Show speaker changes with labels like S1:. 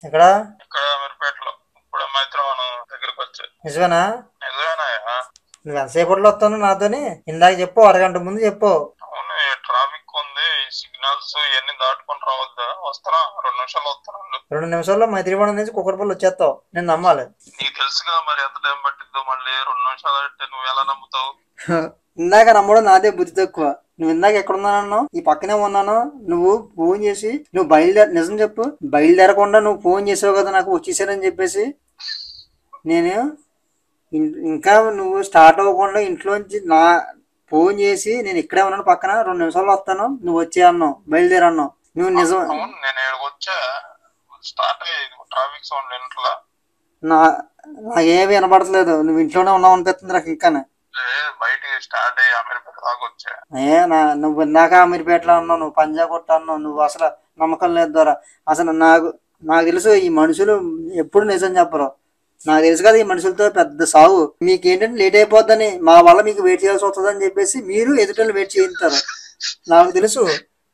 S1: ఎక్కడ?
S2: ఇక్కడ అమీర్పేటలో. ఇప్పుడు మైత్రవనం దగ్గరకు వచ్చా.
S1: నిజమేనా?
S2: నిజమేనాయా?
S1: నువ్వు ఎంతసేపట్లో వస్తాను నాతోని? ఇందాక చెప్పు, అరగంట ముందు చెప్పు.
S2: అవును, ట్రాఫిక్ ఉంది, సిగ్నల్స్ ఇవన్నీ దాటుకొని రావద్దా? వస్తానా, 2 నిమిషాలు వస్తాను.
S1: 2 నిమిషాల్లో మైత్రివనం నుంచి కుక్కరపల్లి వచ్చేస్తావు. నేను నమ్మాలి.
S2: నీకు తెలుసుగా మరి ఎంత టైం పట్టిద్దో. మళ్ళీ 2 నిమిషాలు అంటే నువ్వు ఎలా నమ్ముతావు?
S1: ఇందాక నమ్మడం నాదే బుద్ధి తక్కువ. నువ్వు ఇందాక ఎక్కడున్నానన్నావు? ఈ పక్కనే ఉన్నాను. నువ్వు ఫోన్ చేసి నువ్వు నిజం చెప్పు, బయలుదేరకుండా నువ్వు ఫోన్ చేసావు కదా నాకు వచ్చేసానని చెప్పేసి. నేను ఇంకా నువ్వు స్టార్ట్ అవ్వకుండా ఇంట్లోంచి ఫోన్ చేసి నేను ఇక్కడే ఉన్నాను పక్కన, 2 నిమిషాల్లో వస్తాను, నువ్వు వచ్చే అన్నావు, బయలుదేరన్నావు. నువ్వు నిజం.
S2: అవును, నేను ఇక్కడికి వచ్చా. స్టార్ట్ అయ్యేది ట్రాఫిక్ సౌండ్ ఇంట్లో.
S1: నాకేమీ వినపడట్లేదు. నువ్వు ఇంట్లోనే ఉన్నావు అనిపిస్తుంది నాకు. ఇంకానే
S2: బయటికి స్టార్ట్ అయ్యి అమీర్పేట దాకా వచ్చా.
S1: నువ్వు ఇందాక అమీర్పేటలో ఉన్నావు, నువ్వు పంజాగుట్ట అన్నావు. నువ్వు అసలు నమ్మకం లేదు ద్వారా. అసలు నాకు తెలుసు ఈ మనుషులు ఎప్పుడు నిజం చెప్పరు. నాకు తెలుసు కదా ఈ మనుషులతో పెద్ద సాగు. మీకేంటంటే లేట్ అయిపోద్దని, మా వల్ల మీకు వెయిట్ చేయాల్సి వస్తుందని చెప్పేసి మీరు ఎదుటోళ్ళు వెయిట్ చేయిస్తారు. నాకు తెలుసు.